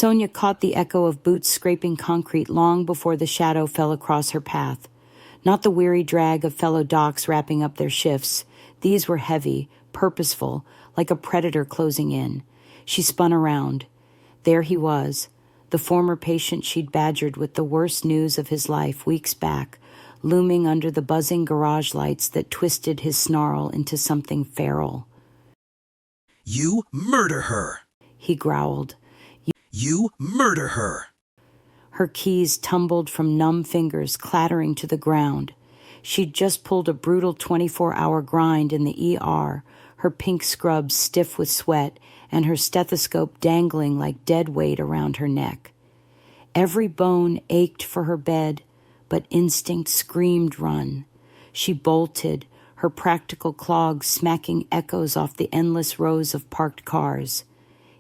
Sonia caught the echo of boots scraping concrete long before the shadow fell across her path. Not the weary drag of fellow docs wrapping up their shifts. These were heavy, purposeful, like a predator closing in. She spun around. There he was, the former patient she'd badgered with the worst news of his life weeks back, looming under the buzzing garage lights that twisted his snarl into something feral. "You murder her," he growled. "You murder her." Her keys tumbled from numb fingers, clattering to the ground. She'd just pulled a brutal 24-hour grind in the ER, her pink scrubs stiff with sweat and her stethoscope dangling like dead weight around her neck. Every bone ached for her bed, but instinct screamed run. She bolted, her practical clogs smacking echoes off the endless rows of parked cars.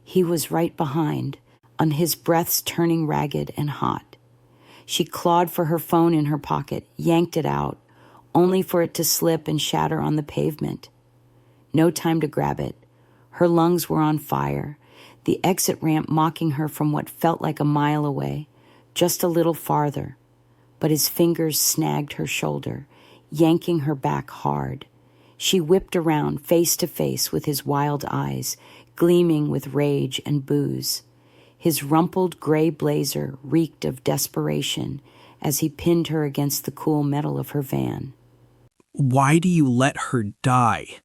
He was right behind, on his breaths turning ragged and hot. She clawed for her phone in her pocket, yanked it out, only for it to slip and shatter on the pavement. No time to grab it. Her lungs were on fire, the exit ramp mocking her from what felt like a mile away, just a little farther. But his fingers snagged her shoulder, yanking her back hard. She whipped around, face to face with his wild eyes, gleaming with rage and booze. His rumpled gray blazer reeked of desperation as he pinned her against the cool metal of her van. "Why do you let her die?"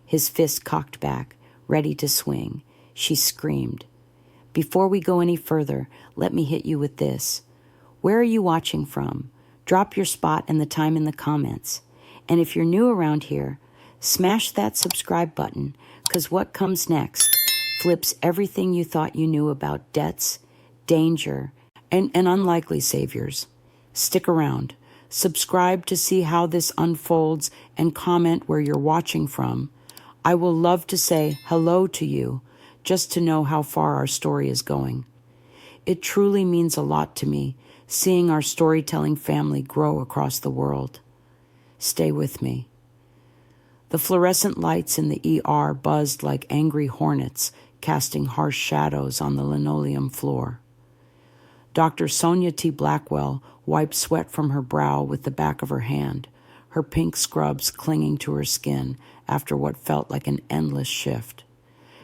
His fist cocked back, ready to swing. She screamed. "Before we go any further, let me hit you with this. Where are you watching from? Drop your spot and the time in the comments. And if you're new around here, smash that subscribe button, because what comes next flips everything you thought you knew about debts, danger, and unlikely saviors. Stick around. Subscribe to see how this unfolds and comment where you're watching from. I will love to say hello to you, just to know how far our story is going. It truly means a lot to me, seeing our storytelling family grow across the world. Stay with me." The fluorescent lights in the ER buzzed like angry hornets, casting harsh shadows on the linoleum floor. Dr. Sonia Blackwell wiped sweat from her brow with the back of her hand, her pink scrubs clinging to her skin after what felt like an endless shift.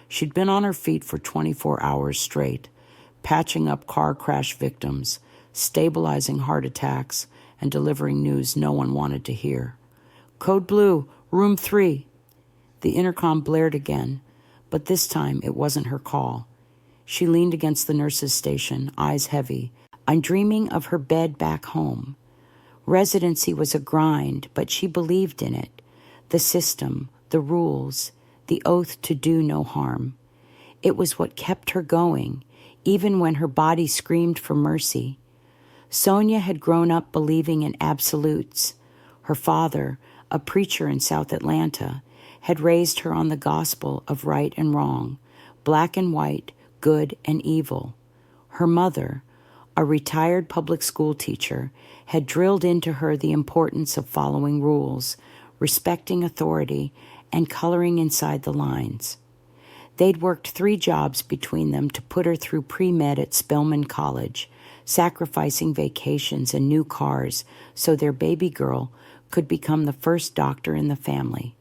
She'd been on her feet for 24 hours straight, patching up car crash victims, stabilizing heart attacks, and delivering news no one wanted to hear. "Code Blue, room 3. The intercom blared again, but this time it wasn't her call. She leaned against the nurse's station, eyes heavy. I'm dreaming of her bed back home. Residency was a grind, but she believed in it. The system, the rules, the oath to do no harm. It was what kept her going, even when her body screamed for mercy. Sonia had grown up believing in absolutes. Her father, a preacher in South Atlanta, had raised her on the gospel of right and wrong, black and white, good and evil. Her mother, a retired public school teacher, had drilled into her the importance of following rules, respecting authority, and coloring inside the lines. They'd worked 3 jobs between them to put her through pre-med at Spelman College, sacrificing vacations and new cars so their baby girl could become the first doctor in the family.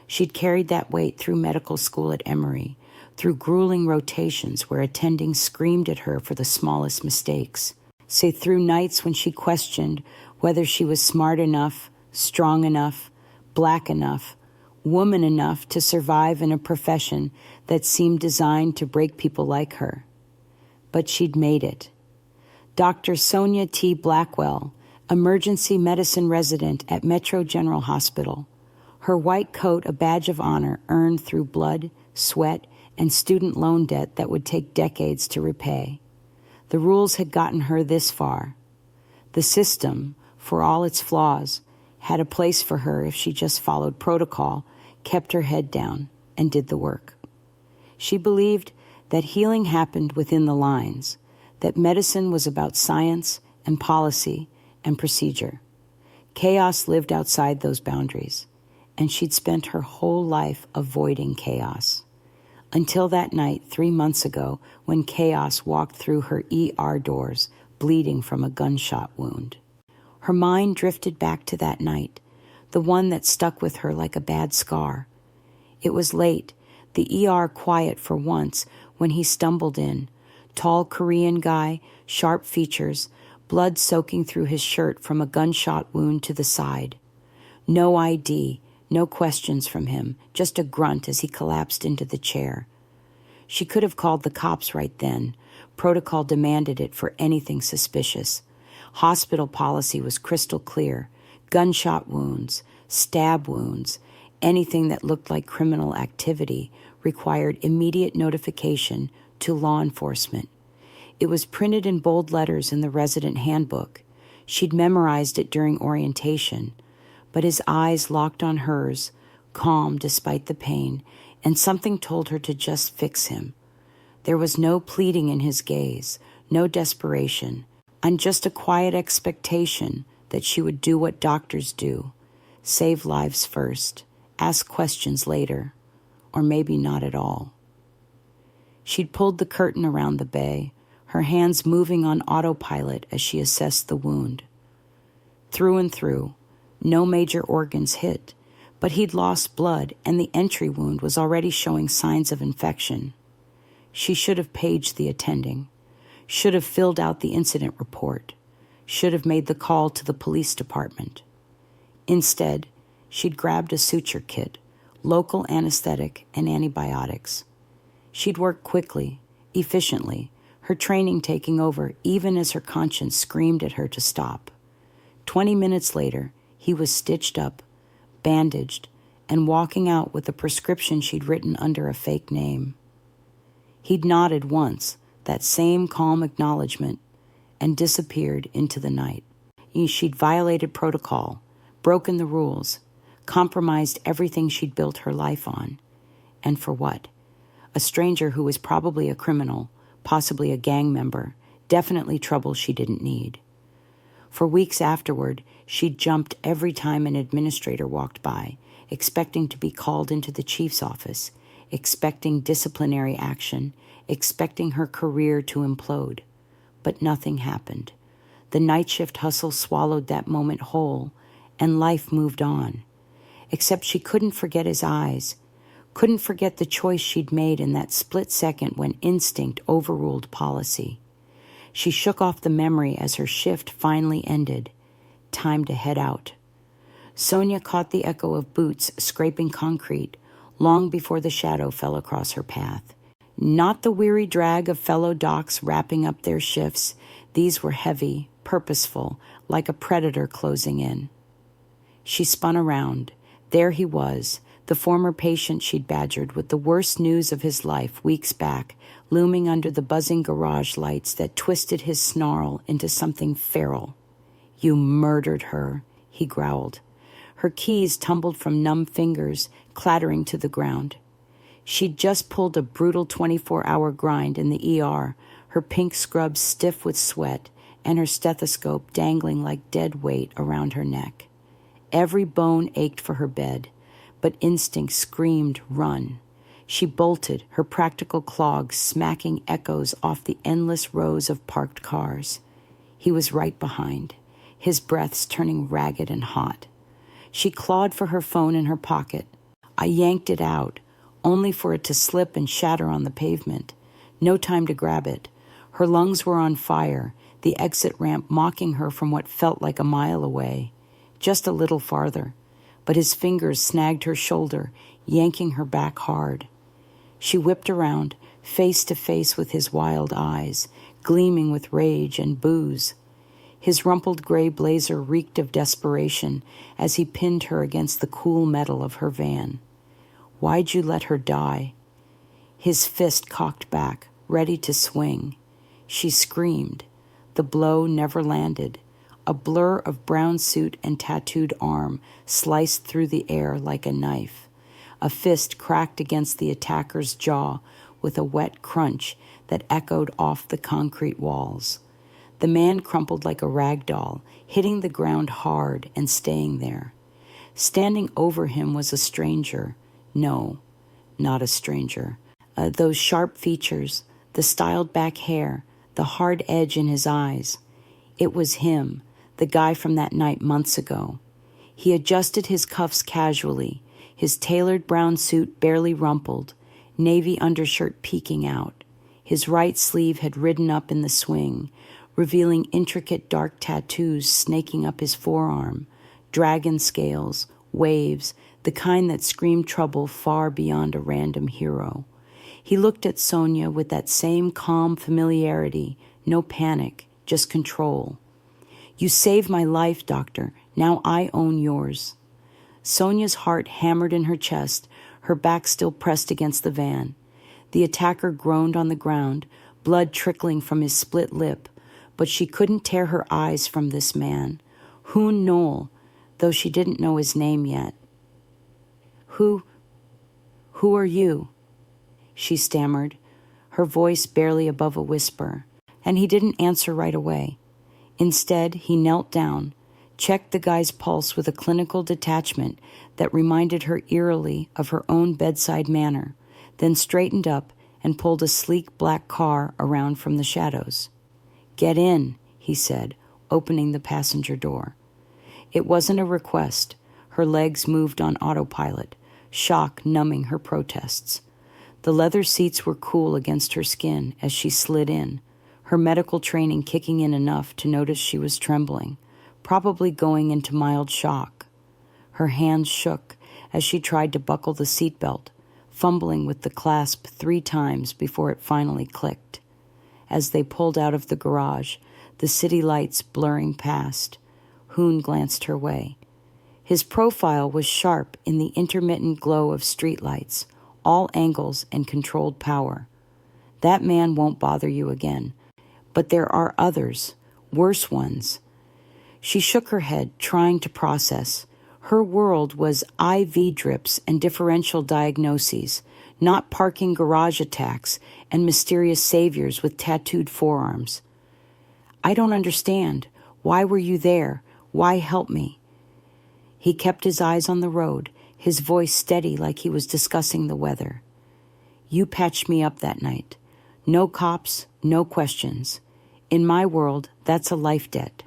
She'd carried that weight through medical school at Emory, through grueling rotations where attendings screamed at her for the smallest mistakes, through nights when she questioned whether she was smart enough, strong enough, black enough, woman enough to survive in a profession that seemed designed to break people like her. But she'd made it. Dr. Sonia Blackwell, emergency medicine resident at Metro General Hospital, her white coat a badge of honor earned through blood, sweat, and student loan debt that would take decades to repay. The rules had gotten her this far. The system, for all its flaws, had a place for her if she just followed protocol, kept her head down, and did the work. She believed that healing happened within the lines, that medicine was about science and policy and procedure. Chaos lived outside those boundaries, and she'd spent her whole life avoiding chaos. Until that night 3 months ago when chaos walked through her ER doors, bleeding from a gunshot wound. Her mind drifted back to that night, the one that stuck with her like a bad scar. It was late, the ER quiet for once, when he stumbled in. Tall Korean guy, sharp features, blood soaking through his shirt from a gunshot wound to the side. No ID, no questions from him, just a grunt as he collapsed into the chair. She could have called the cops right then. Protocol demanded it for anything suspicious. Hospital policy was crystal clear. Gunshot wounds, stab wounds, anything that looked like criminal activity required immediate notification to law enforcement. It was printed in bold letters in the resident handbook. She'd memorized it during orientation, but his eyes locked on hers, calm despite the pain, and something told her to just fix him. There was no pleading in his gaze, no desperation, and just a quiet expectation that she would do what doctors do, save lives first, ask questions later, or maybe not at all. She'd pulled the curtain around the bay, her hands moving on autopilot as she assessed the wound. Through and through, no major organs hit, but he'd lost blood and the entry wound was already showing signs of infection. She should have paged the attending, should have filled out the incident report, should have made the call to the police department. Instead, she'd grabbed a suture kit, local anesthetic, and antibiotics. She'd worked quickly, efficiently, her training taking over even as her conscience screamed at her to stop. 20 minutes later, he was stitched up, bandaged, and walking out with a prescription she'd written under a fake name. He'd nodded once, that same calm acknowledgement, and disappeared into the night. She'd violated protocol, broken the rules, compromised everything she'd built her life on. And for what? A stranger who was probably a criminal, possibly a gang member, definitely trouble she didn't need. For weeks afterward, she'd jumped every time an administrator walked by, expecting to be called into the chief's office, expecting disciplinary action, expecting her career to implode. But nothing happened. The night shift hustle swallowed that moment whole, and life moved on. Except she couldn't forget his eyes, couldn't forget the choice she'd made in that split second when instinct overruled policy. She shook off the memory as her shift finally ended. Time to head out. Sonia caught the echo of boots scraping concrete long before the shadow fell across her path. Not the weary drag of fellow docs wrapping up their shifts. These were heavy, purposeful, like a predator closing in. She spun around. There he was, the former patient she'd badgered with the worst news of his life weeks back, looming under the buzzing garage lights that twisted his snarl into something feral. "You murdered her," he growled. Her keys tumbled from numb fingers, clattering to the ground. She'd just pulled a brutal 24-hour grind in the ER, her pink scrubs stiff with sweat, and her stethoscope dangling like dead weight around her neck. Every bone ached for her bed, but instinct screamed, "Run." She bolted, her practical clogs smacking echoes off the endless rows of parked cars. He was right behind, his breaths turning ragged and hot. She clawed for her phone in her pocket. I yanked it out, only for it to slip and shatter on the pavement. No time to grab it. Her lungs were on fire, the exit ramp mocking her from what felt like a mile away. Just a little farther, but his fingers snagged her shoulder, yanking her back hard. She whipped around, face to face with his wild eyes, gleaming with rage and booze. His rumpled gray blazer reeked of desperation as he pinned her against the cool metal of her van. "Why'd you let her die?" His fist cocked back, ready to swing. She screamed. The blow never landed. A blur of brown suit and tattooed arm sliced through the air like a knife. A fist cracked against the attacker's jaw with a wet crunch that echoed off the concrete walls. The man crumpled like a rag doll, hitting the ground hard and staying there. Standing over him was a stranger. No, not a stranger. those sharp features, the styled back hair, the hard edge in his eyes. It was him, the guy from that night months ago. He adjusted his cuffs casually, his tailored brown suit barely rumpled, navy undershirt peeking out. His right sleeve had ridden up in the swing, revealing intricate dark tattoos snaking up his forearm, dragon scales, waves, the kind that screamed trouble far beyond a random hero. He looked at Sonia with that same calm familiarity, no panic, just control. "You saved my life, Doctor. Now I own yours." Sonia's heart hammered in her chest, her back still pressed against the van. The attacker groaned on the ground, blood trickling from his split lip, but she couldn't tear her eyes from this man. Hoon Noeul, though she didn't know his name yet. Who are you?" she stammered, her voice barely above a whisper, and he didn't answer right away. Instead, he knelt down, checked the guy's pulse with a clinical detachment that reminded her eerily of her own bedside manner, then straightened up and pulled a sleek black car around from the shadows. "Get in," he said, opening the passenger door. It wasn't a request. Her legs moved on autopilot, shock numbing her protests. The leather seats were cool against her skin as she slid in, her medical training kicking in enough to notice she was trembling, probably going into mild shock. Her hands shook as she tried to buckle the seatbelt, fumbling with the clasp 3 times before it finally clicked. As they pulled out of the garage, the city lights blurring past, Hoon glanced her way. His profile was sharp in the intermittent glow of streetlights, all angles and controlled power. That man won't bother you again, but there are others, worse ones. She shook her head, trying to process. Her world was IV drips and differential diagnoses, not parking garage attacks and mysterious saviors with tattooed forearms. "I don't understand. Why were you there? Why help me?" He kept his eyes on the road, his voice steady like he was discussing the weather. "You patched me up that night. No cops, no questions. In my world, that's a life debt.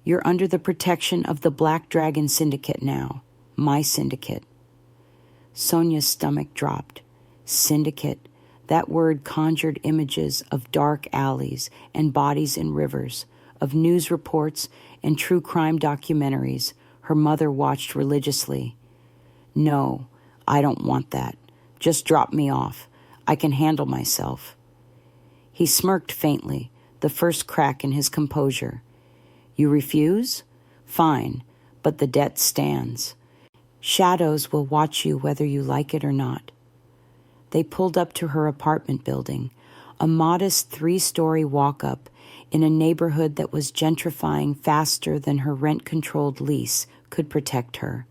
You're under the protection of the Black Dragon Syndicate now, my syndicate." Sonia's stomach dropped. Syndicate. That word conjured images of dark alleys and bodies in rivers, of news reports and true crime documentaries her mother watched religiously. "No, I don't want that. Just drop me off. I can handle myself." He smirked faintly, the first crack in his composure. "You refuse? Fine, but the debt stands. Shadows will watch you whether you like it or not." They pulled up to her apartment building, a modest 3-story walk-up in a neighborhood that was gentrifying faster than her rent-controlled lease could protect her.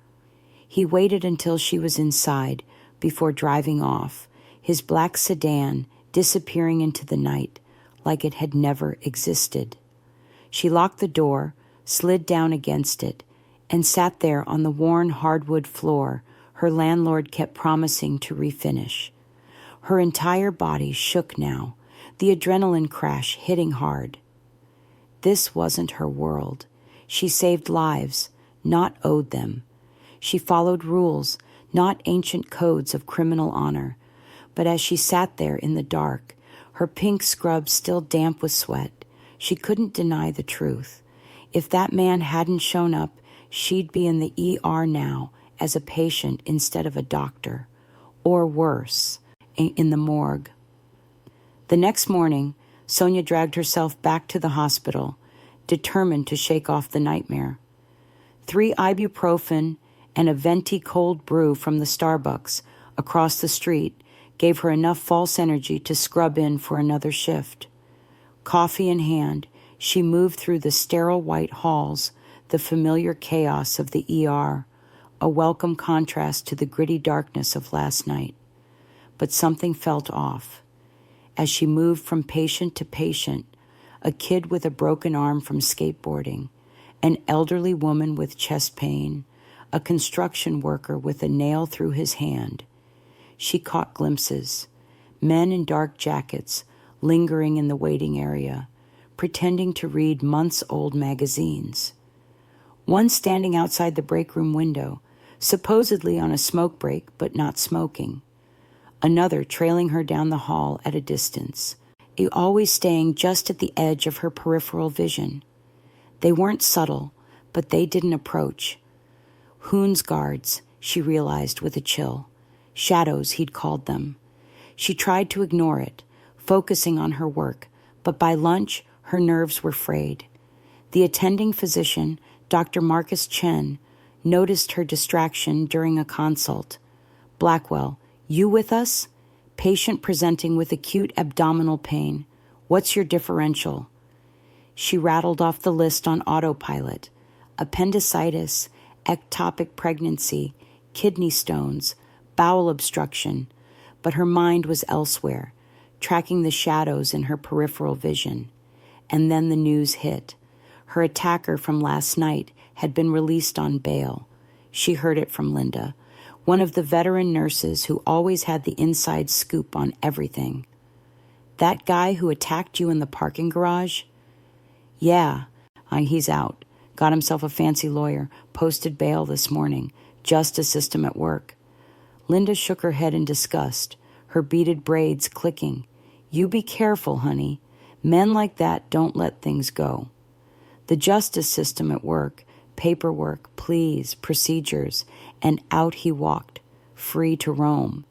He waited until she was inside before driving off, his black sedan disappearing into the night like it had never existed. She locked the door, slid down against it, and sat there on the worn hardwood floor her landlord kept promising to refinish. Her entire body shook now, the adrenaline crash hitting hard. This wasn't her world. She saved lives, not owed them. She followed rules, not ancient codes of criminal honor. But as she sat there in the dark, her pink scrub still damp with sweat, she couldn't deny the truth. If that man hadn't shown up, she'd be in the ER now as a patient instead of a doctor. Or worse, in the morgue. The next morning, Sonia dragged herself back to the hospital, determined to shake off the nightmare. 3 ibuprofen and a venti cold brew from the Starbucks across the street gave her enough false energy to scrub in for another shift. Coffee in hand, she moved through the sterile white halls, the familiar chaos of the ER, a welcome contrast to the gritty darkness of last night. But something felt off. As she moved from patient to patient, a kid with a broken arm from skateboarding, an elderly woman with chest pain, a construction worker with a nail through his hand. She caught glimpses. Men in dark jackets lingering in the waiting area, pretending to read months-old magazines. One standing outside the break room window, supposedly on a smoke break but not smoking. Another trailing her down the hall at a distance, always staying just at the edge of her peripheral vision. They weren't subtle, but they didn't approach. Hoon's guards, she realized with a chill. Shadows, he'd called them. She tried to ignore it, focusing on her work, but by lunch, her nerves were frayed. The attending physician, Dr. Marcus Chen, noticed her distraction during a consult. Blackwell, you with us? Patient presenting with acute abdominal pain. What's your differential? She rattled off the list on autopilot. Appendicitis, ectopic pregnancy, kidney stones, bowel obstruction. But her mind was elsewhere, tracking the shadows in her peripheral vision. And then the news hit. Her attacker from last night had been released on bail. She heard it from Linda, one of the veteran nurses who always had the inside scoop on everything. That guy who attacked you in the parking garage? Yeah, he's out. Got himself a fancy lawyer, posted bail this morning. Justice system at work. Linda shook her head in disgust, her beaded braids clicking. You be careful, honey. Men like that don't let things go. The justice system at work, paperwork, pleas, procedures, and out he walked, free to roam.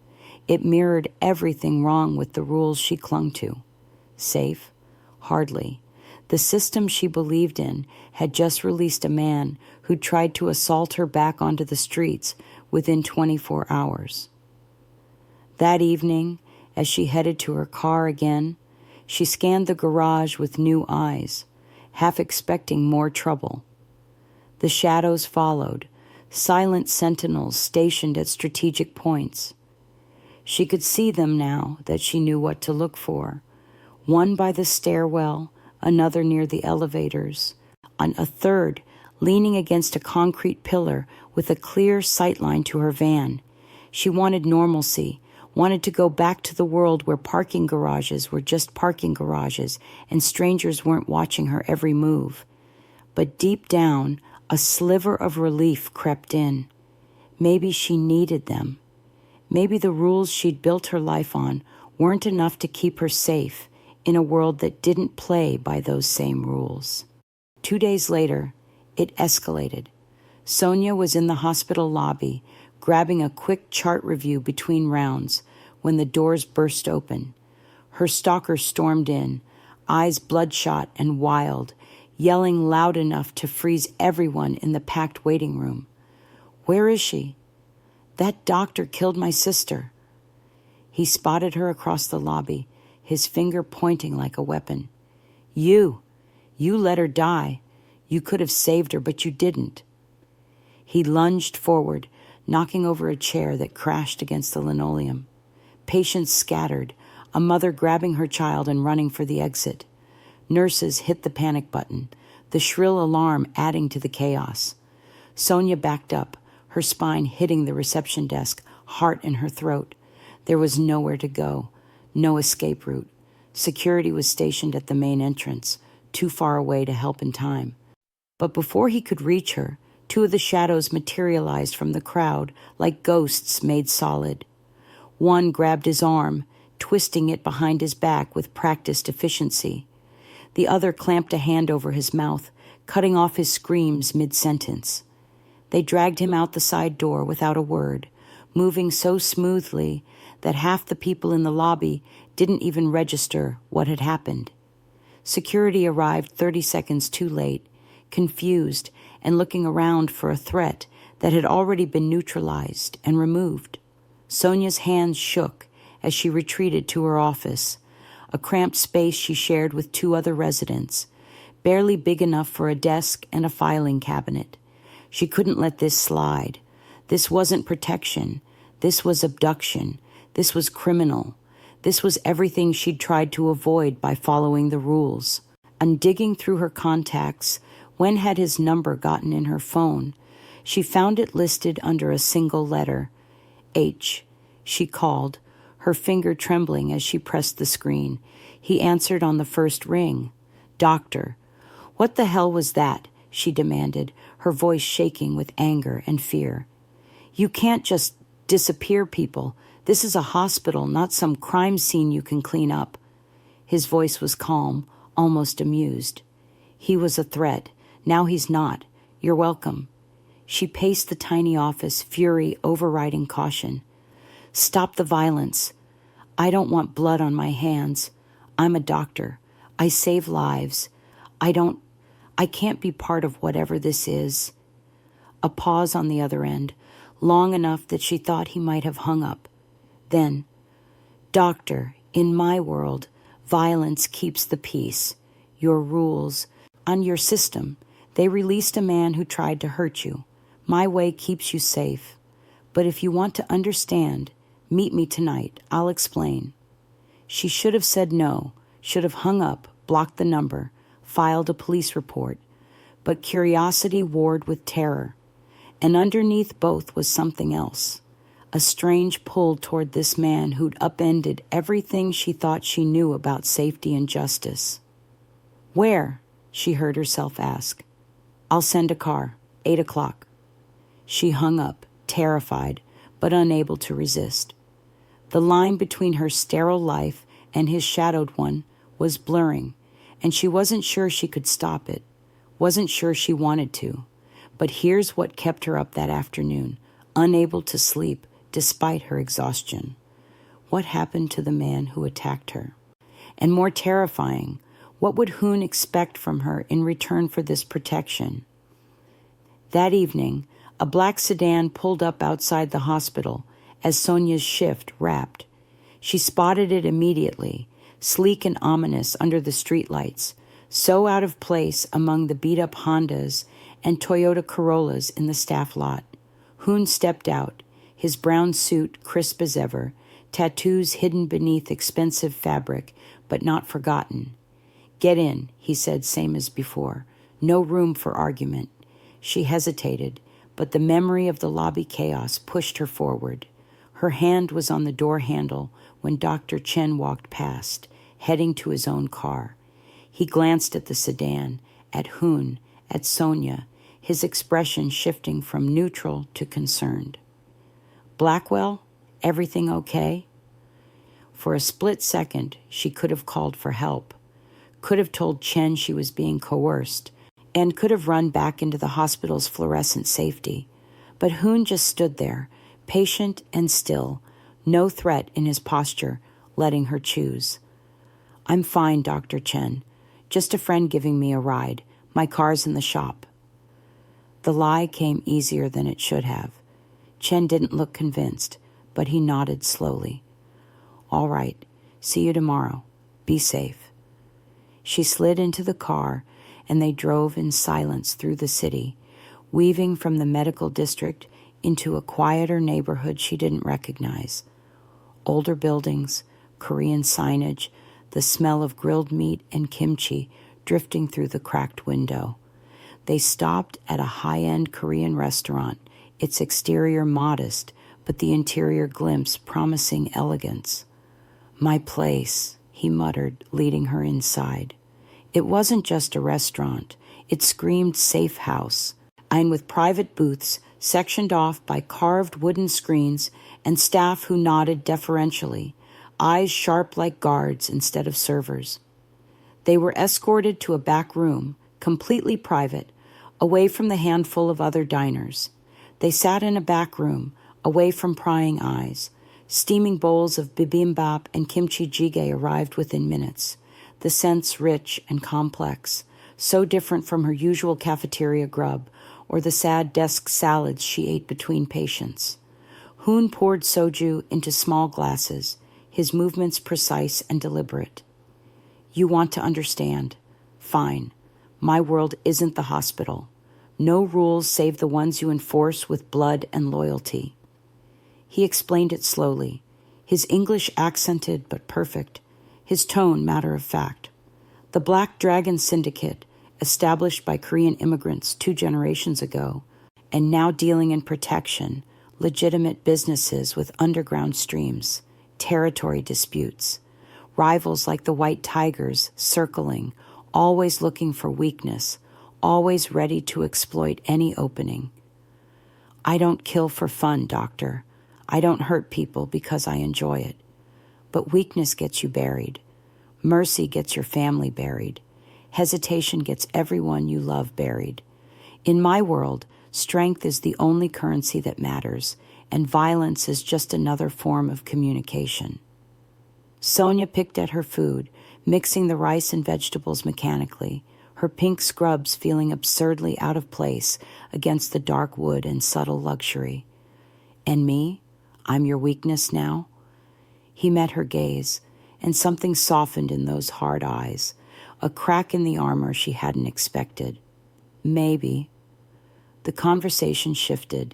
It mirrored everything wrong with the rules she clung to. Safe? Hardly. The system she believed in had just released a man who tried to assault her back onto the streets within 24 hours. That evening, as she headed to her car again, she scanned the garage with new eyes, half expecting more trouble. The shadows followed, silent sentinels stationed at strategic points. She could see them now that she knew what to look for. One by the stairwell, another near the elevators, and a third leaning against a concrete pillar with a clear sightline to her van. She wanted normalcy, wanted to go back to the world where parking garages were just parking garages and strangers weren't watching her every move. But deep down, a sliver of relief crept in. Maybe she needed them. Maybe the rules she'd built her life on weren't enough to keep her safe in a world that didn't play by those same rules. 2 days later, it escalated. Sonia was in the hospital lobby, grabbing a quick chart review between rounds, when the doors burst open. Her stalker stormed in, eyes bloodshot and wild, yelling loud enough to freeze everyone in the packed waiting room. Where is she? That doctor killed my sister. He spotted her across the lobby, his finger pointing like a weapon. You let her die. You could have saved her, but you didn't. He lunged forward, knocking over a chair that crashed against the linoleum. Patients scattered, a mother grabbing her child and running for the exit. Nurses hit the panic button, the shrill alarm adding to the chaos. Sonia backed up, her spine hitting the reception desk, heart in her throat. There was nowhere to go, no escape route. Security was stationed at the main entrance, too far away to help in time. But before he could reach her, 2 of the shadows materialized from the crowd like ghosts made solid. One grabbed his arm, twisting it behind his back with practiced efficiency. The other clamped a hand over his mouth, cutting off his screams mid-sentence. They dragged him out the side door without a word, moving so smoothly that half the people in the lobby didn't even register what had happened. Security arrived 30 seconds too late, confused and looking around for a threat that had already been neutralized and removed. Sonia's hands shook as she retreated to her office, a cramped space she shared with 2 other residents, barely big enough for a desk and a filing cabinet. She couldn't let this slide. This wasn't protection. This was abduction. This was criminal. This was everything she'd tried to avoid by following the rules. And digging through her contacts, when had his number gotten in her phone? She found it listed under a single letter. H. She called, her finger trembling as she pressed the screen. He answered on the first ring. "Doctor." "What the hell was that?" she demanded, her voice shaking with anger and fear. "You can't just disappear people. This is a hospital, not some crime scene you can clean up." His voice was calm, almost amused. "He was a threat. Now he's not. You're welcome." She paced the tiny office, fury overriding caution. "Stop the violence. I don't want blood on my hands. I'm a doctor. I save lives. I can't be part of whatever this is." A pause on the other end, long enough that she thought he might have hung up. Then, "Doctor, in my world, violence keeps the peace. Your rules, on your system, they released a man who tried to hurt you. My way keeps you safe. But if you want to understand, meet me tonight. I'll explain." She should have said no, should have hung up, blocked the number, filed a police report. But curiosity warred with terror. And underneath both was something else. A strange pull toward this man who'd upended everything she thought she knew about safety and justice. "Where?" she heard herself ask. "I'll send a car. 8 o'clock. She hung up, terrified, but unable to resist. The line between her sterile life and his shadowed one was blurring, and she wasn't sure she could stop it, wasn't sure she wanted to. But here's what kept her up that afternoon, unable to sleep despite her exhaustion. What happened to the man who attacked her? And more terrifying, what would Hoon expect from her in return for this protection? That evening, a black sedan pulled up outside the hospital as Sonia's shift wrapped. She spotted it immediately, sleek and ominous under the streetlights, so out of place among the beat-up Hondas and Toyota Corollas in the staff lot. Hoon stepped out, his brown suit crisp as ever, tattoos hidden beneath expensive fabric, but not forgotten. "Get in," he said, same as before. No room for argument. She hesitated, but the memory of the lobby chaos pushed her forward. Her hand was on the door handle when Dr. Chen walked past, heading to his own car. He glanced at the sedan, at Hoon, at Sonia, his expression shifting from neutral to concerned. "Blackwell, everything okay?" For a split second, she could have called for help, could have told Chen she was being coerced, and could have run back into the hospital's fluorescent safety. But Hoon just stood there, patient and still, no threat in his posture, letting her choose. "I'm fine, Dr. Chen. Just a friend giving me a ride. My car's in the shop." The lie came easier than it should have. Chen didn't look convinced, but he nodded slowly. "All right. See you tomorrow. Be safe." She slid into the car, and they drove in silence through the city, weaving from the medical district into a quieter neighborhood she didn't recognize. Older buildings, Korean signage, the smell of grilled meat and kimchi drifting through the cracked window. They stopped at a high-end Korean restaurant, its exterior modest, but the interior glimpse promising elegance. "My place," he muttered, leading her inside. It wasn't just a restaurant. It screamed safe house, and with private booths sectioned off by carved wooden screens and staff who nodded deferentially, eyes sharp like guards instead of servers. They were escorted to a back room, completely private, away from the handful of other diners. They sat in a back room, away from prying eyes. Steaming bowls of bibimbap and kimchi jjigae arrived within minutes, the scents rich and complex, so different from her usual cafeteria grub or the sad desk salads she ate between patients. Hoon poured soju into small glasses, his movements precise and deliberate. "You want to understand? Fine. My world isn't the hospital. No rules save the ones you enforce with blood and loyalty." He explained it slowly, his English accented but perfect, his tone matter of fact. The Black Dragon Syndicate, established by Korean immigrants 2 generations ago, and now dealing in protection, legitimate businesses with underground streams, territory disputes, rivals like the white tigers circling, always looking for weakness, always ready to exploit any opening. I don't kill for fun, Doctor. I don't hurt people because I enjoy it. But weakness gets you buried. Mercy gets your family buried. Hesitation gets everyone you love buried. In my world, strength is the only currency that matters, and violence is just another form of communication. Sonia picked at her food, mixing the rice and vegetables mechanically, her pink scrubs feeling absurdly out of place against the dark wood and subtle luxury. And me? I'm your weakness now? He met her gaze, and something softened in those hard eyes, a crack in the armor she hadn't expected. Maybe. The conversation shifted,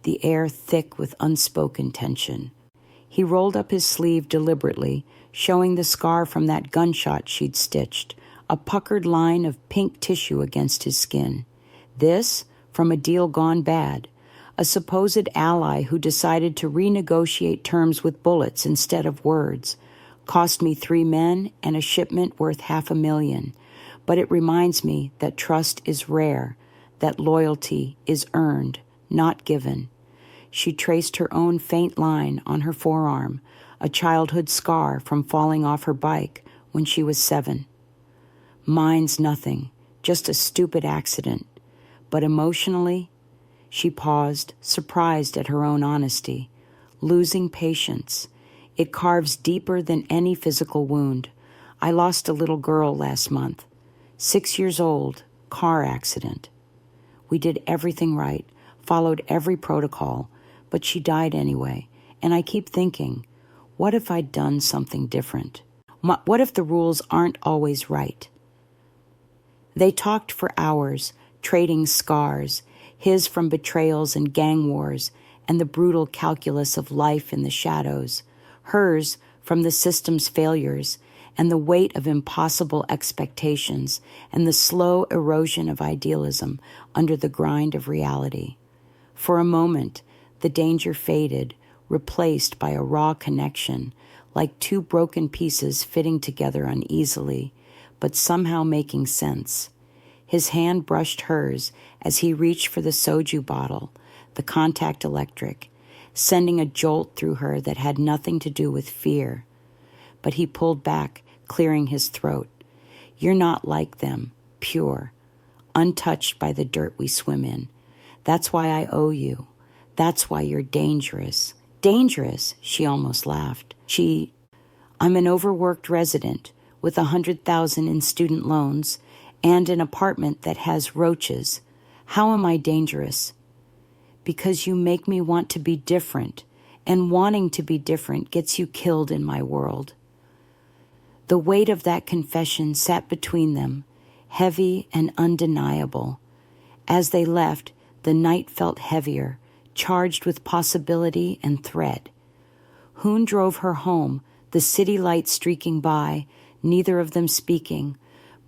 the air thick with unspoken tension. He rolled up his sleeve deliberately, showing the scar from that gunshot she'd stitched, a puckered line of pink tissue against his skin. This from a deal gone bad, a supposed ally who decided to renegotiate terms with bullets instead of words. Cost me 3 men and a shipment worth $500,000. But it reminds me that trust is rare, that loyalty is earned, not given. She traced her own faint line on her forearm, a childhood scar from falling off her bike when she was 7. Mine's nothing, just a stupid accident. But emotionally, she paused, surprised at her own honesty, losing patience. It carves deeper than any physical wound. I lost a little girl last month, 6 years old, car accident. We did everything right, followed every protocol, but she died anyway. And I keep thinking, what if I'd done something different? What if the rules aren't always right? They talked for hours, trading scars, his from betrayals and gang wars and the brutal calculus of life in the shadows, hers from the system's failures and the weight of impossible expectations and the slow erosion of idealism under the grind of reality. For a moment, the danger faded, replaced by a raw connection, like 2 broken pieces fitting together uneasily, but somehow making sense. His hand brushed hers as he reached for the soju bottle, the contact electric, sending a jolt through her that had nothing to do with fear. But he pulled back, clearing his throat. You're not like them, pure, untouched by the dirt we swim in. That's why I owe you. That's why you're dangerous. Dangerous, she almost laughed. I'm an overworked resident with $100,000 in student loans and an apartment that has roaches. How am I dangerous? Because you make me want to be different, and wanting to be different gets you killed in my world. The weight of that confession sat between them, heavy and undeniable. As they left, the night felt heavier, charged with possibility and threat. Hoon drove her home, the city lights streaking by, neither of them speaking,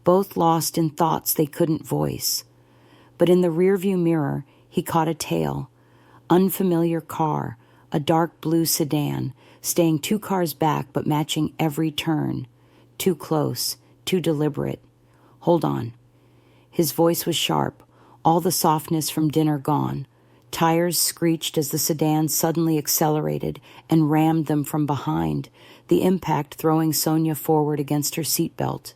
both lost in thoughts they couldn't voice. But in the rearview mirror, he caught a tail. Unfamiliar car, a dark blue sedan, staying 2 cars back but matching every turn. Too close, too deliberate. Hold on. His voice was sharp, all the softness from dinner gone. Tires screeched as the sedan suddenly accelerated and rammed them from behind, the impact throwing Sonia forward against her seatbelt.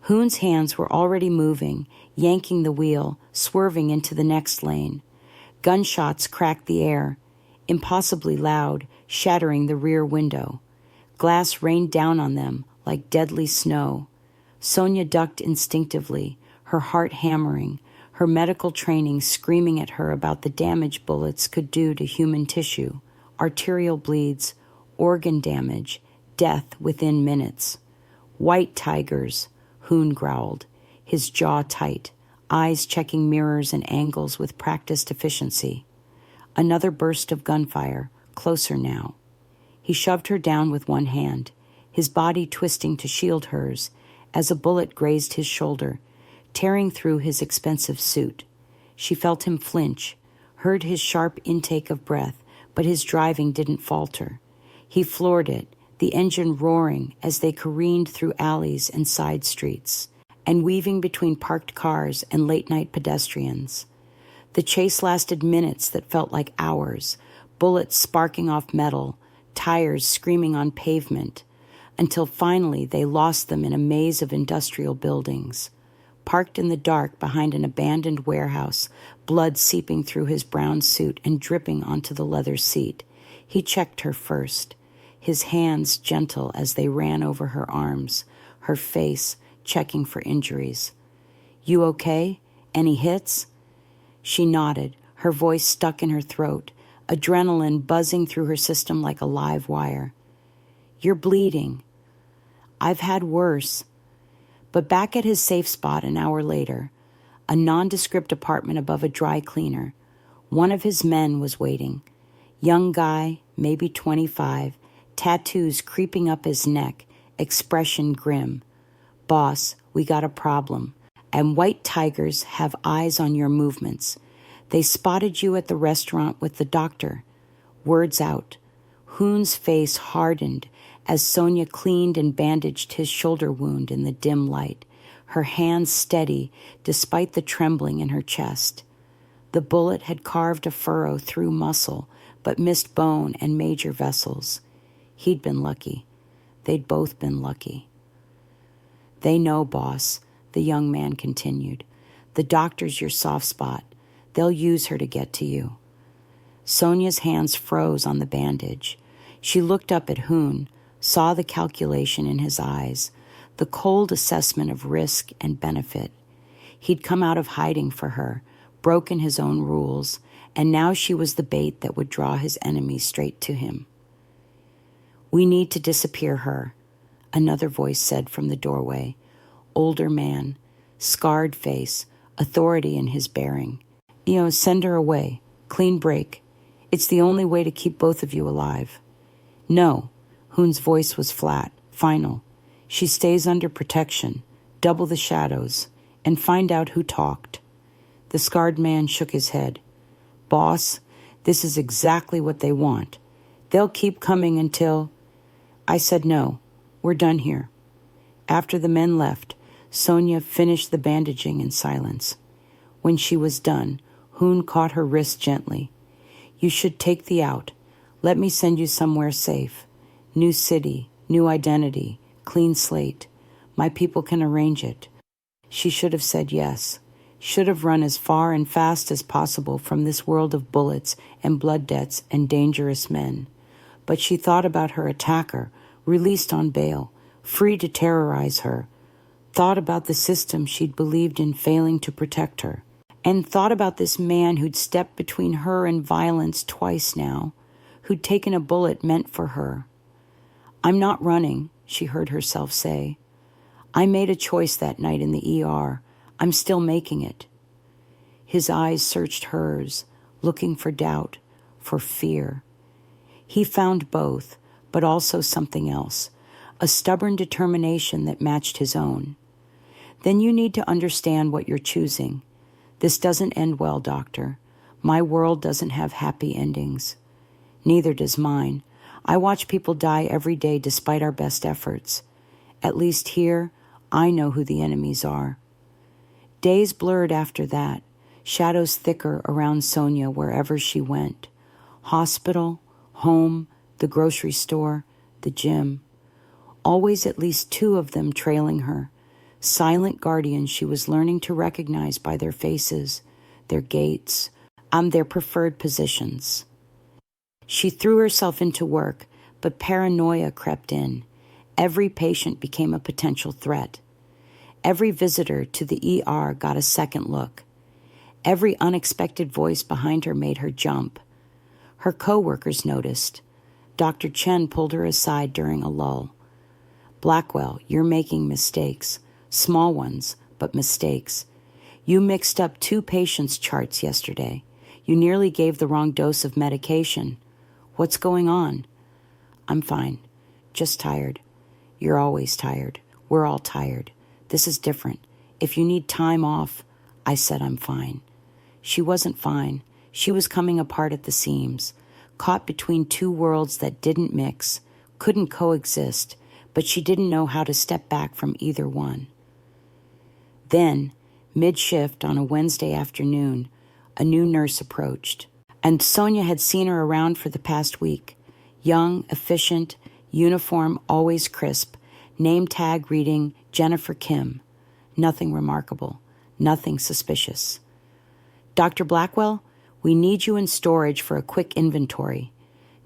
Hoon's hands were already moving, yanking the wheel, swerving into the next lane. Gunshots cracked the air, impossibly loud, shattering the rear window. Glass rained down on them like deadly snow. Sonia ducked instinctively, her heart hammering, her medical training screaming at her about the damage bullets could do to human tissue, arterial bleeds, organ damage, death within minutes. White tigers, Hoon growled, his jaw tight, eyes checking mirrors and angles with practiced efficiency. Another burst of gunfire, closer now. He shoved her down with one hand, his body twisting to shield hers, as a bullet grazed his shoulder, tearing through his expensive suit. She felt him flinch, heard his sharp intake of breath, but his driving didn't falter. He floored it, the engine roaring as they careened through alleys and side streets, and weaving between parked cars and late-night pedestrians. The chase lasted minutes that felt like hours, bullets sparking off metal, tires screaming on pavement, until finally they lost them in a maze of industrial buildings. Parked in the dark behind an abandoned warehouse, blood seeping through his brown suit and dripping onto the leather seat, he checked her first, his hands gentle as they ran over her arms, her face checking for injuries. "You okay? Any hits?" She nodded, her voice stuck in her throat, adrenaline buzzing through her system like a live wire. "You're bleeding." "I've had worse." But back at his safe spot an hour later, a nondescript apartment above a dry cleaner, one of his men was waiting. Young guy, maybe 25, tattoos creeping up his neck, expression grim. "Boss, we got a problem, and white tigers have eyes on your movements. They spotted you at the restaurant with the doctor." Words out. Hoon's face hardened as Sonia cleaned and bandaged his shoulder wound in the dim light, her hands steady despite the trembling in her chest. The bullet had carved a furrow through muscle, but missed bone and major vessels. He'd been lucky. They'd both been lucky. "They know, boss," the young man continued. "The doctor's your soft spot. They'll use her to get to you." Sonia's hands froze on the bandage. She looked up at Hoon, saw the calculation in his eyes, the cold assessment of risk and benefit. He'd come out of hiding for her, broken his own rules, and now she was the bait that would draw his enemy straight to him. "We need to disappear her," another voice said from the doorway. Older man, scarred face, authority in his bearing. Send her away. Clean break. It's the only way to keep both of you alive." "No." Hoon's voice was flat, final. "She stays under protection, double the shadows, and find out who talked." The scarred man shook his head. "Boss, this is exactly what they want. They'll keep coming until—" I said no. We're done here. After the men left, Sonia finished the bandaging in silence. When she was done, Hoon caught her wrist gently. "You should take the out. Let me send you somewhere safe. New city, new identity, clean slate. My people can arrange it." She should have said yes. Should have run as far and fast as possible from this world of bullets and blood debts and dangerous men. But she thought about her attacker, released on bail, free to terrorize her. Thought about the system she'd believed in failing to protect her. And thought about this man who'd stepped between her and violence twice now, who'd taken a bullet meant for her. "I'm not running," she heard herself say. "I made a choice that night in the ER. I'm still making it." His eyes searched hers, looking for doubt, for fear. He found both, but also something else, a stubborn determination that matched his own. "Then you need to understand what you're choosing. This doesn't end well, doctor. My world doesn't have happy endings. Neither does mine. I watch people die every day despite our best efforts. At least here, I know who the enemies are." Days blurred after that, shadows thicker around Sonia wherever she went. Hospital, home, the grocery store, the gym. Always at least two of them trailing her, silent guardians she was learning to recognize by their faces, their gaits, and their preferred positions. She threw herself into work, but paranoia crept in. Every patient became a potential threat. Every visitor to the ER got a second look. Every unexpected voice behind her made her jump. Her co-workers noticed. Dr. Chen pulled her aside during a lull. "Blackwell, you're making mistakes. Small ones, but mistakes. You mixed up 2 patients' charts yesterday. You nearly gave the wrong dose of medication. What's going on?" "I'm fine. Just tired." "You're always tired. We're all tired. This is different. If you need time off—" I said I'm fine. She wasn't fine. She was coming apart at the seams, caught between 2 worlds that didn't mix, couldn't coexist, but she didn't know how to step back from either one. Then, mid-shift on a Wednesday afternoon, a new nurse approached, and Sonia had seen her around for the past week. Young, efficient, uniform always crisp, name tag reading Jennifer Kim. Nothing remarkable, nothing suspicious. Dr. Blackwell, we need you in storage for a quick inventory.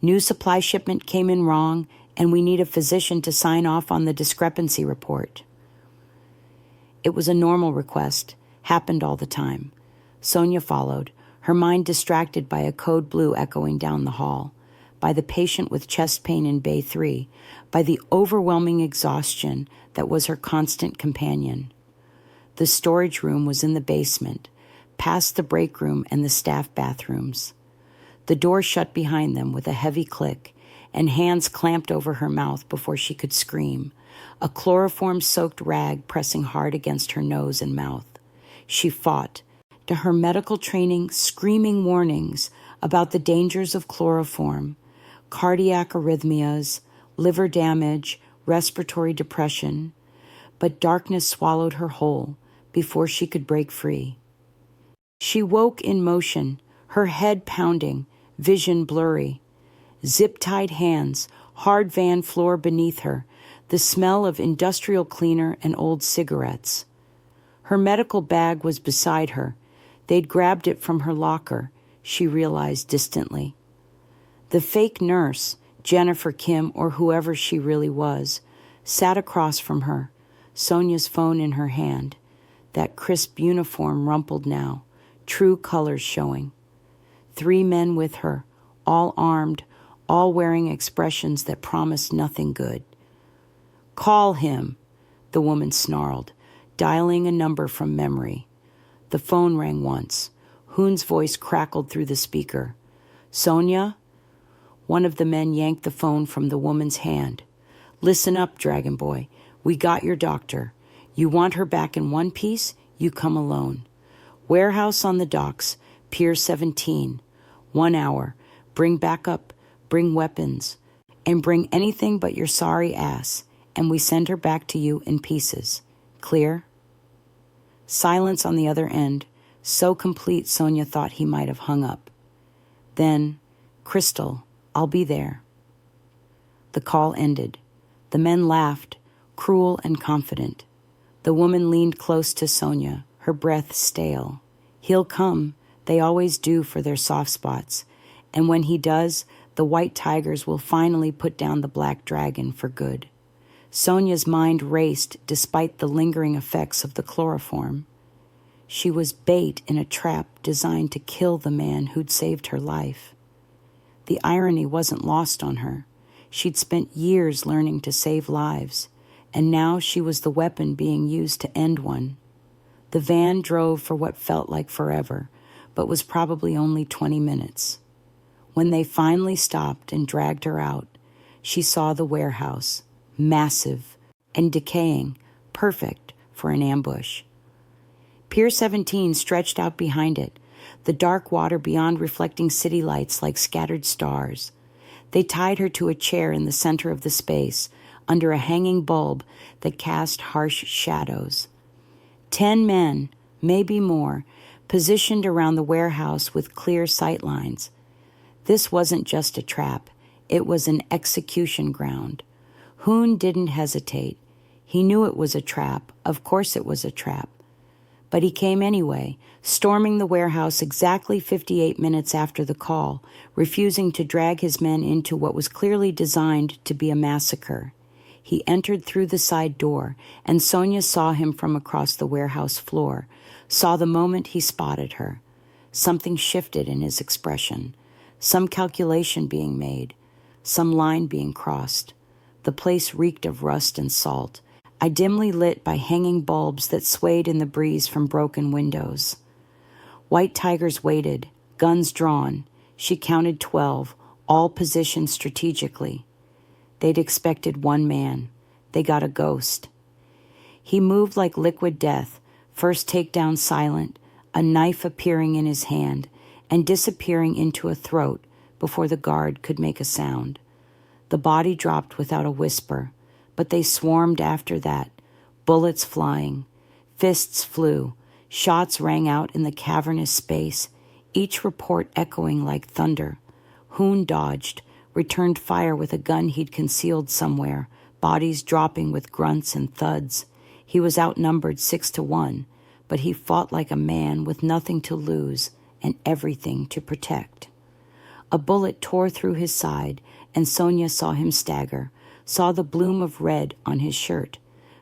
New supply shipment came in wrong, and we need a physician to sign off on the discrepancy report. It was a normal request, happened all the time. Sonia followed, her mind distracted by a code blue echoing down the hall, by the patient with chest pain in Bay 3, by the overwhelming exhaustion that was her constant companion. The storage room was in the basement, past the break room and the staff bathrooms. The door shut behind them with a heavy click, and hands clamped over her mouth before she could scream, a chloroform-soaked rag pressing hard against her nose and mouth. She fought, to her medical training screaming warnings about the dangers of chloroform, cardiac arrhythmias, liver damage, respiratory depression, but darkness swallowed her whole before she could break free. She woke in motion, her head pounding, vision blurry. Zip-tied hands, hard van floor beneath her, the smell of industrial cleaner and old cigarettes. Her medical bag was beside her. They'd grabbed it from her locker, she realized distantly. The fake nurse, Jennifer Kim or whoever she really was, sat across from her, Sonia's phone in her hand, that crisp uniform rumpled now, true colors showing. 3 men with her, all armed, all wearing expressions that promised nothing good. "Call him," the woman snarled, dialing a number from memory. The phone rang once. Hoon's voice crackled through the speaker. "Sonia?" One of the men yanked the phone from the woman's hand. "Listen up, Dragon Boy. We got your doctor. You want her back in one piece? You come alone. Warehouse on the docks, Pier 17. 1 hour. Bring backup, bring weapons, and bring anything but your sorry ass, and we send her back to you in pieces. Clear?" Silence on the other end, so complete Sonia thought he might have hung up. Then, "Crystal, I'll be there." The call ended. The men laughed, cruel and confident. The woman leaned close to Sonia, her breath stale. "He'll come. They always do for their soft spots. And when he does, the white tigers will finally put down the black dragon for good." Sonia's mind raced despite the lingering effects of the chloroform. She was bait in a trap designed to kill the man who'd saved her life. The irony wasn't lost on her. She'd spent years learning to save lives, and now she was the weapon being used to end one. The van drove for what felt like forever, but was probably only 20 minutes. When they finally stopped and dragged her out, she saw the warehouse, massive and decaying, perfect for an ambush. Pier 17 stretched out behind it, the dark water beyond reflecting city lights like scattered stars. They tied her to a chair in the center of the space, under a hanging bulb that cast harsh shadows. 10 men, maybe more, positioned around the warehouse with clear sight lines. This wasn't just a trap. It was an execution ground. Hoon didn't hesitate. He knew it was a trap. Of course it was a trap. But he came anyway, storming the warehouse exactly 58 minutes after the call, refusing to drag his men into what was clearly designed to be a massacre. He entered through the side door, and Sonia saw him from across the warehouse floor, saw the moment he spotted her. Something shifted in his expression, some calculation being made, some line being crossed. The place reeked of rust and salt, dimly lit by hanging bulbs that swayed in the breeze from broken windows. White tigers waited, guns drawn. She counted 12, all positioned strategically. They'd expected one man. They got a ghost. He moved like liquid death, first takedown silent, a knife appearing in his hand and disappearing into a throat before the guard could make a sound. The body dropped without a whisper, but they swarmed after that, bullets flying. Fists flew. Shots rang out in the cavernous space, each report echoing like thunder. Hoon dodged, returned fire with a gun he'd concealed somewhere, bodies dropping with grunts and thuds. He was outnumbered 6-1, but he fought like a man with nothing to lose and everything to protect. A bullet tore through his side, and Sonia saw him stagger, saw the bloom of red on his shirt.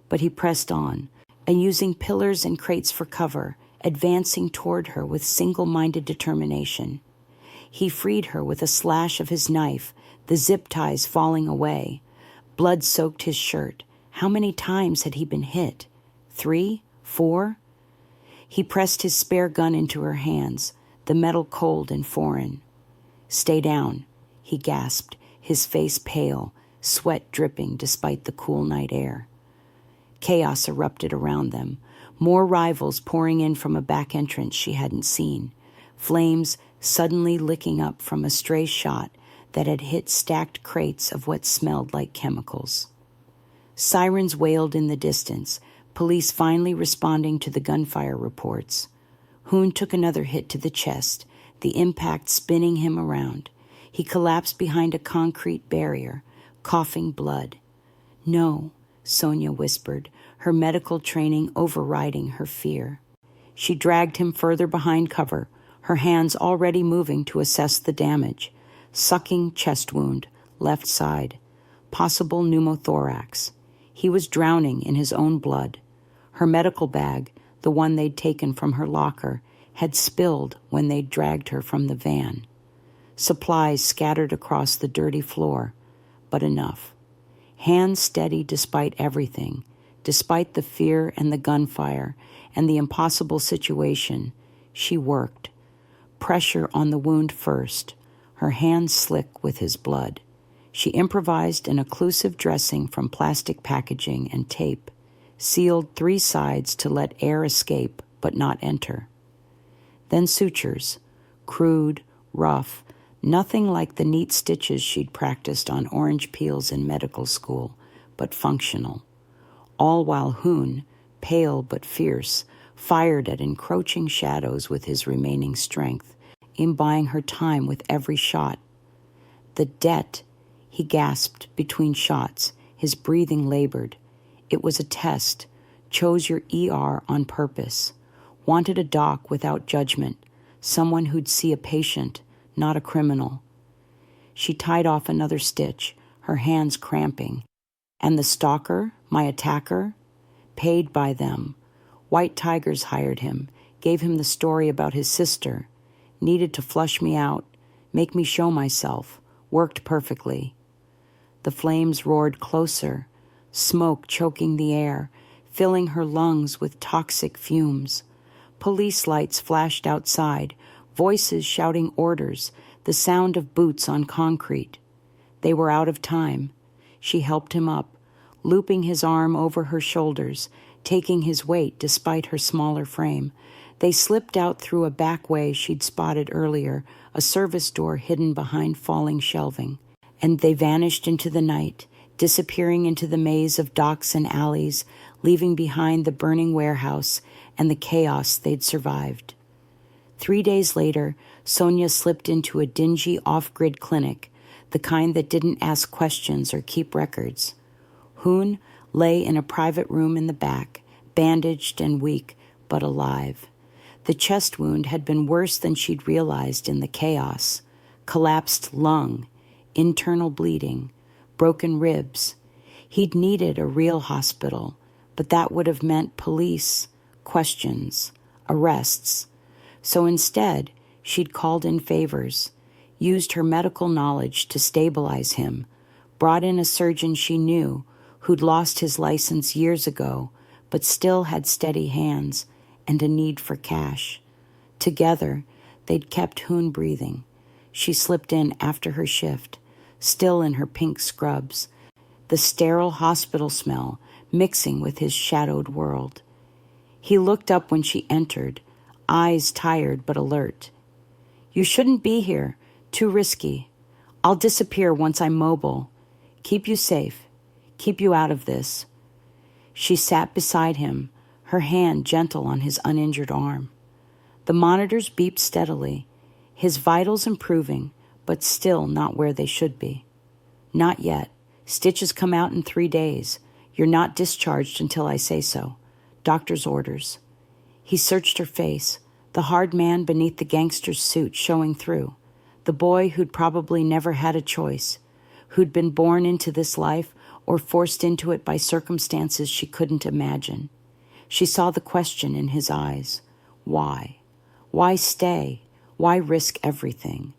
But he pressed on, and using pillars and crates for cover, advancing toward her with single-minded determination. He freed her with a slash of his knife, the zip ties falling away. Blood soaked his shirt. How many times had he been hit? 3? 4? He pressed his spare gun into her hands, the metal cold and foreign. "Stay down," he gasped, his face pale, sweat dripping despite the cool night air. Chaos erupted around them, more rivals pouring in from a back entrance she hadn't seen, flames suddenly licking up from a stray shot that had hit stacked crates of what smelled like chemicals. Sirens wailed in the distance, police finally responding to the gunfire reports. Hoon took another hit to the chest, the impact spinning him around. He collapsed behind a concrete barrier, coughing blood. "No," Sonia whispered, her medical training overriding her fear. She dragged him further behind cover, her hands already moving to assess the damage. Sucking chest wound, left side. Possible pneumothorax. He was drowning in his own blood. Her medical bag, the one they'd taken from her locker, had spilled when they'd dragged her from the van. Supplies scattered across the dirty floor, but enough. Hands steady despite everything, despite the fear and the gunfire and the impossible situation, she worked. Pressure on the wound first, her hands slick with his blood. She improvised an occlusive dressing from plastic packaging and tape, sealed 3 sides to let air escape but not enter. Then sutures, crude, rough, nothing like the neat stitches she'd practiced on orange peels in medical school, but functional. All while Hoon, pale but fierce, fired at encroaching shadows with his remaining strength, buying her time with every shot. "The debt," he gasped between shots, his breathing labored. It was a test. Chose your ER on purpose. Wanted a doc without judgment, someone who'd see a patient, not a criminal. She tied off another stitch, her hands cramping. And the stalker, my attacker? Paid by them. White Tigers hired him, gave him the story about his sister. Needed to flush me out, make me show myself. Worked perfectly. The flames roared closer, smoke choking the air, filling her lungs with toxic fumes. Police lights flashed outside, voices shouting orders, the sound of boots on concrete. They were out of time. She helped him up, looping his arm over her shoulders, taking his weight despite her smaller frame. They slipped out through a back way she'd spotted earlier, a service door hidden behind falling shelving. And they vanished into the night, disappearing into the maze of docks and alleys, leaving behind the burning warehouse and the chaos they'd survived. 3 days later, Sonia slipped into a dingy off-grid clinic, the kind that didn't ask questions or keep records. Hoon lay in a private room in the back, bandaged and weak, but alive. The chest wound had been worse than she'd realized in the chaos. Collapsed lung, internal bleeding, broken ribs. He'd needed a real hospital, but that would have meant police, questions, arrests. So instead, she'd called in favors, used her medical knowledge to stabilize him, brought in a surgeon she knew who'd lost his license years ago, but still had steady hands and a need for cash. Together, they'd kept Hoon breathing. She slipped in after her shift, still in her pink scrubs, the sterile hospital smell mixing with his shadowed world. He looked up when she entered, eyes tired but alert. "You shouldn't be here. Too risky. I'll disappear once I'm mobile." Keep you safe. Keep you out of this. She sat beside him, her hand gentle on his uninjured arm. The monitors beeped steadily, his vitals improving, but still not where they should be. Not yet. Stitches come out in 3 days. You're not discharged until I say so. Doctor's orders. He searched her face, the hard man beneath the gangster's suit showing through, the boy who'd probably never had a choice, who'd been born into this life or forced into it by circumstances she couldn't imagine. She saw the question in his eyes. Why? Why stay? Why risk everything?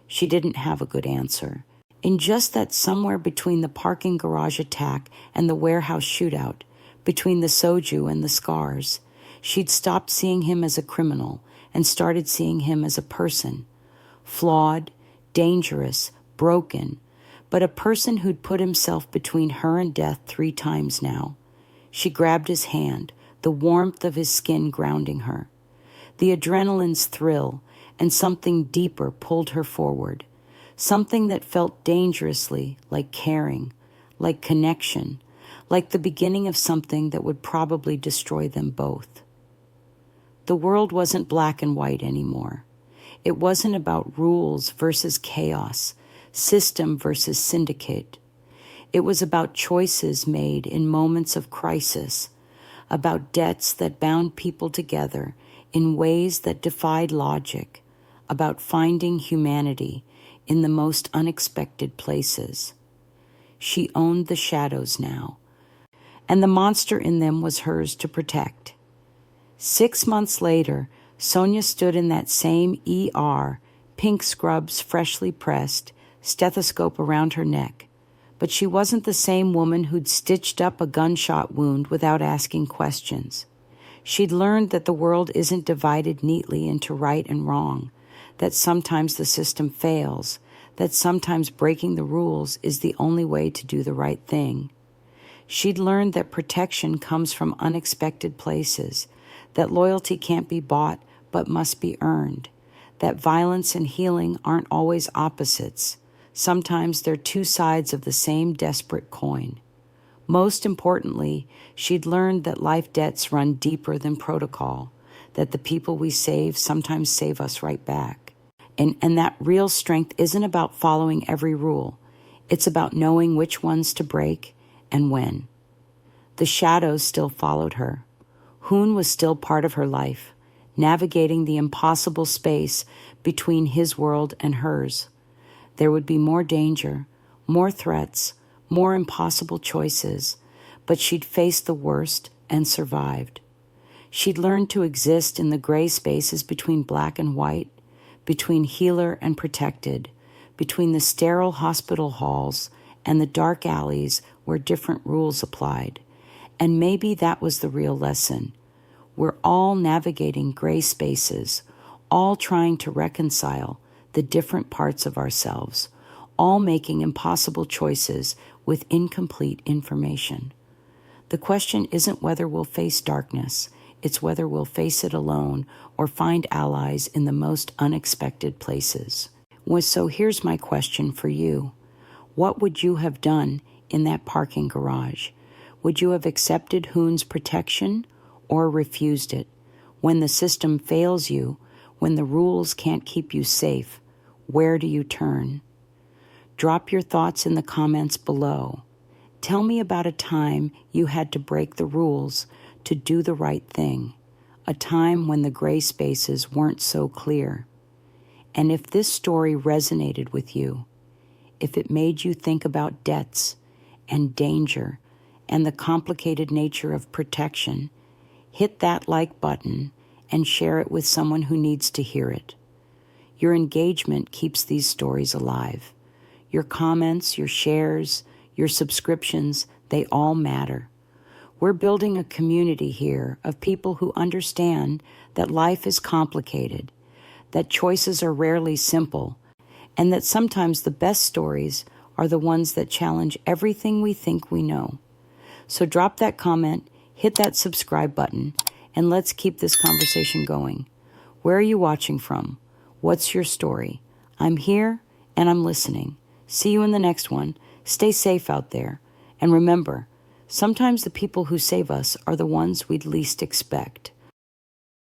She didn't have a good answer. In just that somewhere between the parking garage attack and the warehouse shootout, between the soju and the scars, she'd stopped seeing him as a criminal and started seeing him as a person. Flawed, dangerous, broken, but a person who'd put himself between her and death 3 times now. She grabbed his hand, the warmth of his skin grounding her. The adrenaline's thrill and something deeper pulled her forward, something that felt dangerously like caring, like connection, like the beginning of something that would probably destroy them both. The world wasn't black and white anymore. It wasn't about rules versus chaos, system versus syndicate. It was about choices made in moments of crisis, about debts that bound people together in ways that defied logic, about finding humanity in the most unexpected places. She owned the shadows now, and the monster in them was hers to protect. 6 months later, Sonia stood in that same ER, pink scrubs freshly pressed, stethoscope around her neck. But she wasn't the same woman who'd stitched up a gunshot wound without asking questions. She'd learned that the world isn't divided neatly into right and wrong, that sometimes the system fails, that sometimes breaking the rules is the only way to do the right thing. She'd learned that protection comes from unexpected places, that loyalty can't be bought but must be earned, that violence and healing aren't always opposites. Sometimes they're 2 sides of the same desperate coin. Most importantly, she'd learned that life debts run deeper than protocol, that the people we save sometimes save us right back. And that real strength isn't about following every rule. It's about knowing which ones to break and when. The shadows still followed her. Hoon was still part of her life, navigating the impossible space between his world and hers. There would be more danger, more threats, more impossible choices, but she'd faced the worst and survived. She'd learned to exist in the gray spaces between black and white, between healer and protected, between the sterile hospital halls and the dark alleys where different rules applied. And maybe that was the real lesson. We're all navigating gray spaces, all trying to reconcile the different parts of ourselves, all making impossible choices with incomplete information. The question isn't whether we'll face darkness, it's whether we'll face it alone or find allies in the most unexpected places. So here's my question for you. What would you have done in that parking garage? Would you have accepted Hoon's protection or refused it? When the system fails you, when the rules can't keep you safe, where do you turn? Drop your thoughts in the comments below. Tell me about a time you had to break the rules to do the right thing, a time when the gray spaces weren't so clear. And if this story resonated with you, if it made you think about debts and danger and the complicated nature of protection, hit that like button and share it with someone who needs to hear it. Your engagement keeps these stories alive. Your comments, your shares, your subscriptions, they all matter. We're building a community here of people who understand that life is complicated, that choices are rarely simple, and that sometimes the best stories are the ones that challenge everything we think we know. So drop that comment, hit that subscribe button, and let's keep this conversation going. Where are you watching from? What's your story? I'm here and I'm listening. See you in the next one. Stay safe out there. And remember, sometimes the people who save us are the ones we'd least expect.